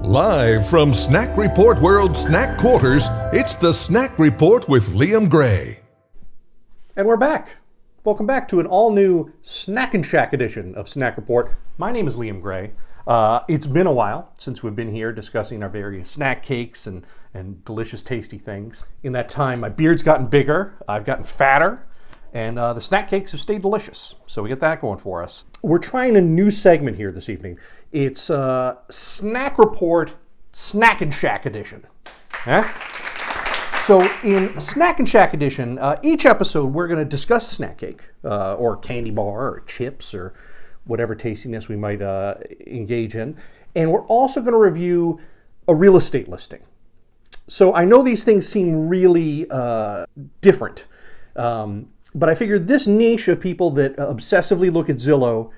Live from Snack Report World Snack Quarters, it's the Snack Report with Liam Gray. And we're back. Welcome back to an all-new Snack and Shack edition of Snack Report. My name is Liam Gray. It's been a while since we've been here discussing our various snack cakes and delicious, tasty things. In that time, my beard's gotten bigger, I've gotten fatter, and the snack cakes have stayed delicious. So we get that going for us. We're trying a new segment here this evening. It's Snack Report Snack and Shack edition. So in Snack and Shack edition, each episode we're going to discuss a snack cake or candy bar or chips or whatever tastiness we might engage in. And we're also going to review a real estate listing. So I know these things seem really different, but I figured this niche of people that obsessively look at Zillow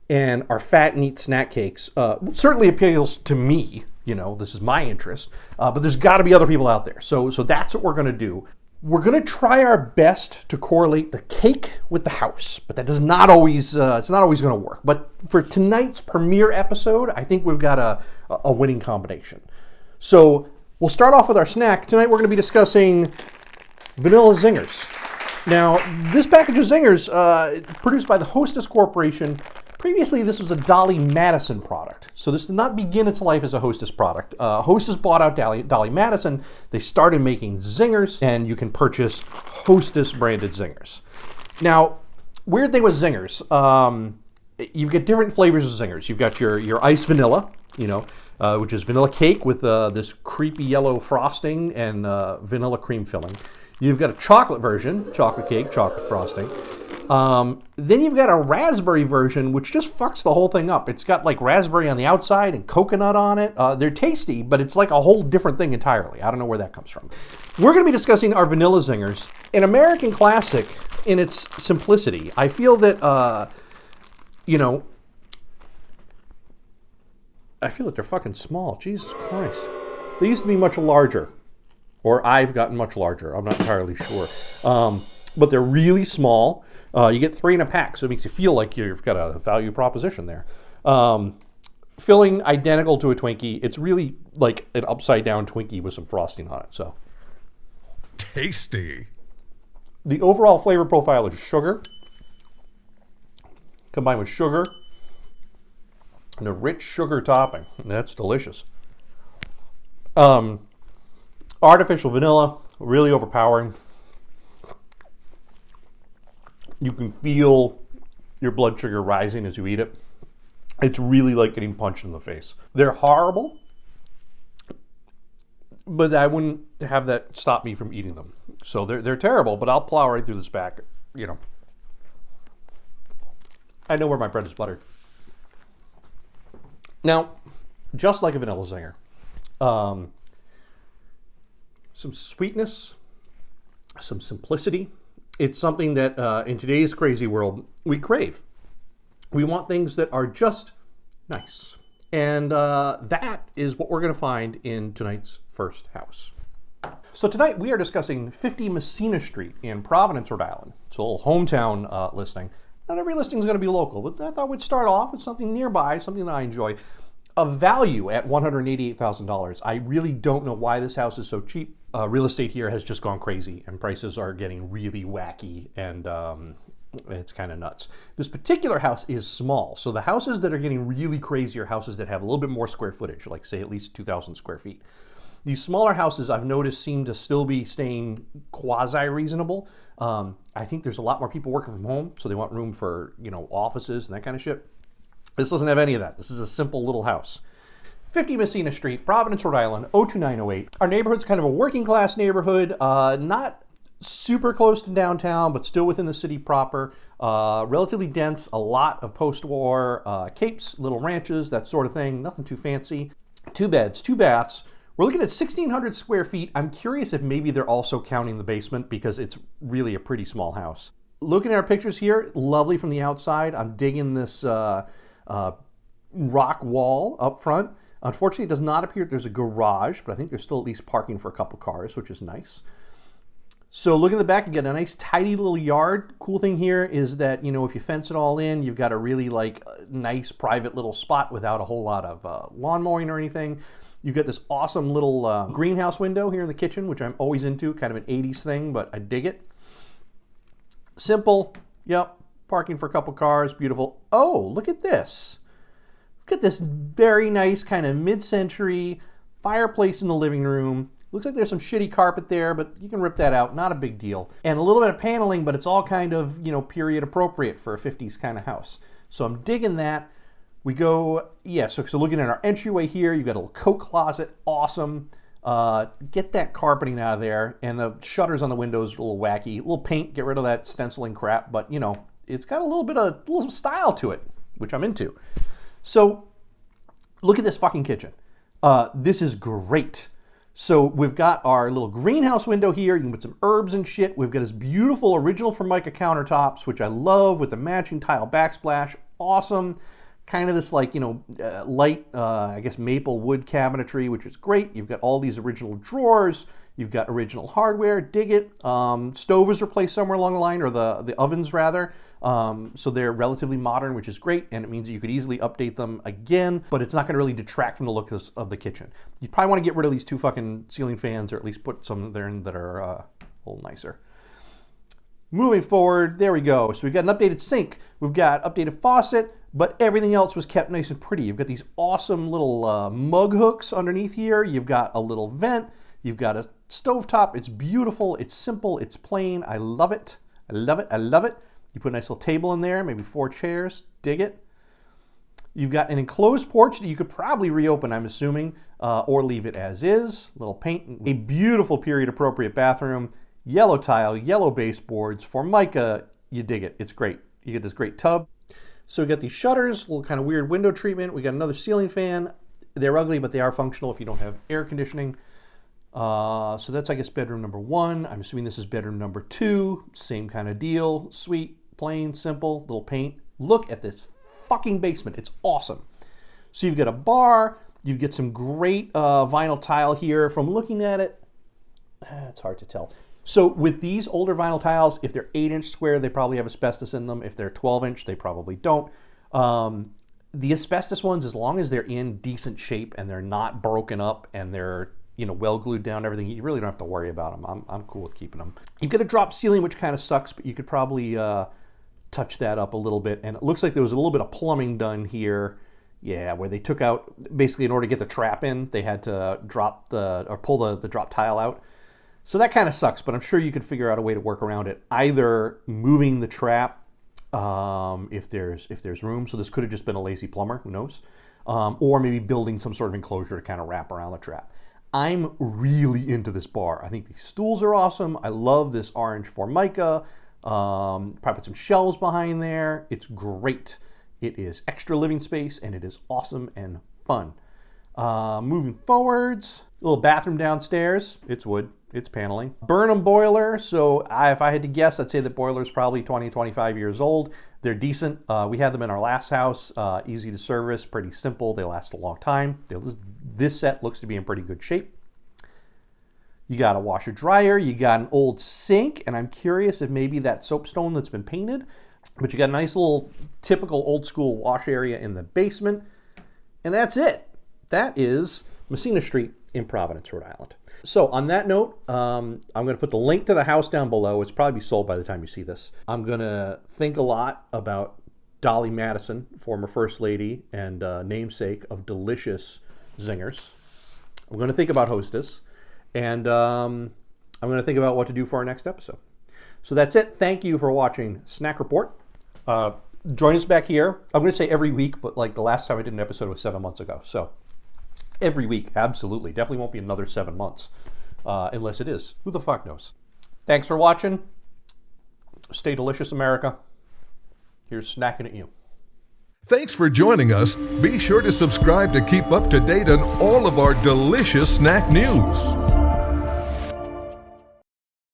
and are fat and eat snack cakes certainly appeals to me. You know, this is my interest, but there's got to be other people out there. So that's what we're going to do. We're going to try our best to correlate the cake with the house, but that does not always, it's not always going to work. But for tonight's premiere episode, I think we've got a winning combination. So we'll start off with our snack. Tonight we're going to be discussing Vanilla Zingers. Now, this package of Zingers, produced by the Hostess Corporation. Previously, this was a Dolly Madison product. So this did not begin its life as a Hostess product. Hostess bought out Dolly Madison. They started making Zingers, and you can purchase Hostess branded Zingers. Now, weird thing with Zingers, you get different flavors of Zingers. You've got your iced vanilla, which is vanilla cake with this creepy yellow frosting and vanilla cream filling. You've got a chocolate version, chocolate cake, chocolate frosting. Then you've got a raspberry version, which just fucks the whole thing up. It's got like raspberry on the outside and coconut on it. They're tasty, but it's like a whole different thing entirely. I don't know where that comes from. We're going to be discussing our Vanilla Zingers, an American classic in its simplicity. I feel that, I feel that they're fucking small. Jesus Christ. They used to be much larger. Or I've gotten much larger. I'm not entirely sure. But they're really small. You get 3 in a pack, so it makes you feel like you've got a value proposition there. Filling identical to a Twinkie. It's really like an upside-down Twinkie with some frosting on it. So Tasty. the overall flavor profile is sugar, combined with sugar and a rich sugar topping. That's delicious. Artificial vanilla, really overpowering. You can feel your blood sugar rising as you eat it. It's really like getting punched in the face. They're horrible, but I wouldn't have that stop me from eating them. So they're terrible, but I'll plow right through this back. I know where my bread is buttered. Now, just like a Vanilla Zinger, some sweetness, some simplicity. It's something that in today's crazy world, we crave. We want things that are just nice. And that is what we're going to find in tonight's first house. So tonight we are discussing 50 Massena Street in Providence, Rhode Island. It's a little hometown listing. Not every listing is going to be local, but I thought we'd start off with something nearby, something that I enjoy. A value at $188,000. I really don't know why this house is so cheap. Real estate here has just gone crazy, and prices are getting really wacky, and it's kind of nuts. This particular house is small, so the houses that are getting really crazy are houses that have a little bit more square footage, like say at least 2,000 square feet. These smaller houses I've noticed seem to still be staying quasi-reasonable. I think there's a lot more people working from home, so they want room for offices and that kind of shit. This doesn't have any of that. This is a simple little house. 50 Massena Street, Providence, Rhode Island, 02908. Our neighborhood's kind of a working class neighborhood, not super close to downtown, but still within the city proper. Relatively dense, a lot of post-war capes, little ranches, that sort of thing. Nothing too fancy. 2 beds, 2 baths. We're looking at 1,600 square feet. I'm curious if maybe they're also counting the basement because it's really a pretty small house. Looking at our pictures here, lovely from the outside. I'm digging this rock wall up front. Unfortunately, it does not appear that there's a garage, but I think there's still at least parking for a couple cars, which is nice. So look at the back, you get a nice tidy little yard. Cool thing here is that, if you fence it all in, you've got a really nice private little spot without a whole lot of lawn mowing or anything. You've got this awesome little greenhouse window here in the kitchen, which I'm always into, kind of an 80s thing, but I dig it. Simple, yep, parking for a couple cars, beautiful. Oh, look at this. Look at this very nice kind of mid-century fireplace in the living room. Looks like there's some shitty carpet there, but you can rip that out, not a big deal. And a little bit of paneling, but it's all kind of, period appropriate for a 50s kind of house. So I'm digging that. We go, so looking at our entryway here, you've got a little coat closet, awesome. Get that carpeting out of there, and the shutters on the windows are a little wacky. A little paint, get rid of that stenciling crap, but it's got a little style to it, which I'm into. So look at this fucking kitchen. This is great. So we've got our little greenhouse window here. You can put some herbs and shit. We've got this beautiful original Formica countertops, which I love, with the matching tile backsplash. Awesome. Kind of this light, I guess, maple wood cabinetry, which is great. You've got all these original drawers. You've got original hardware. Dig it. Stove is replaced somewhere along the line, or the ovens rather. So they're relatively modern, which is great, and it means that you could easily update them again, but it's not going to really detract from the look of the kitchen. You probably want to get rid of these two fucking ceiling fans, or at least put some there that are a little nicer. Moving forward, there we go. So we've got an updated sink, we've got updated faucet, but everything else was kept nice and pretty. You've got these awesome little mug hooks underneath here. You've got a little vent. You've got a stovetop. It's beautiful. It's simple. It's plain. I love it. I love it. I love it. You put a nice little table in there, maybe 4 chairs. Dig it. You've got an enclosed porch that you could probably reopen, I'm assuming, or leave it as is. Little paint. A beautiful period-appropriate bathroom. Yellow tile, yellow baseboards, Formica. You dig it. It's great. You get this great tub. So we got these shutters, a little kind of weird window treatment. We got another ceiling fan. They're ugly, but they are functional if you don't have air conditioning. So that's, I guess, bedroom number 1. I'm assuming this is bedroom number 2. Same kind of deal. Sweet, plain, simple, little paint. Look at this fucking basement. It's awesome. So you've got a bar. You get some great vinyl tile here. From looking at it, it's hard to tell. So with these older vinyl tiles, if they're 8-inch square, they probably have asbestos in them. If they're 12-inch, they probably don't. The asbestos ones, as long as they're in decent shape and they're not broken up and they're well glued down, everything, you really don't have to worry about them. I'm cool with keeping them. You've got a drop ceiling, which kind of sucks, but you could probably touch that up a little bit. And it looks like there was a little bit of plumbing done here. Yeah, where they took out, basically in order to get the trap in, they had to pull the drop tile out. So that kind of sucks, but I'm sure you could figure out a way to work around it. Either moving the trap, if there's room. So this could have just been a lazy plumber, who knows? Or maybe building some sort of enclosure to kind of wrap around the trap. I'm really into this bar. I think these stools are awesome. I love this orange Formica. Probably put some shelves behind there. It's great. It is extra living space, and it is awesome and fun. Moving forwards, a little bathroom downstairs. It's wood. It's paneling. Burnham boiler. So if I had to guess, I'd say the boiler's probably 20, 25 years old. They're decent. We had them in our last house. Easy to service, pretty simple. They last a long time. This set looks to be in pretty good shape. You got a washer dryer. You got an old sink, and I'm curious if maybe that soapstone that's been painted. But you got a nice little typical old school wash area in the basement. And that's it. That is Massena Street in Providence, Rhode Island. So on that note, I'm going to put the link to the house down below. It's probably sold by the time you see this. I'm going to think a lot about Dolly Madison, former First Lady and namesake of delicious zingers. I'm going to think about Hostess. And I'm going to think about what to do for our next episode. So that's it. Thank you for watching Snack Report. Join us back here. I'm going to say every week, but like the last time I did an episode was 7 months ago. So every week, absolutely. Definitely won't be another 7 months, unless it is. Who the fuck knows? Thanks for watching. Stay delicious, America. Here's snacking at you. Thanks for joining us. Be sure to subscribe to keep up to date on all of our delicious snack news.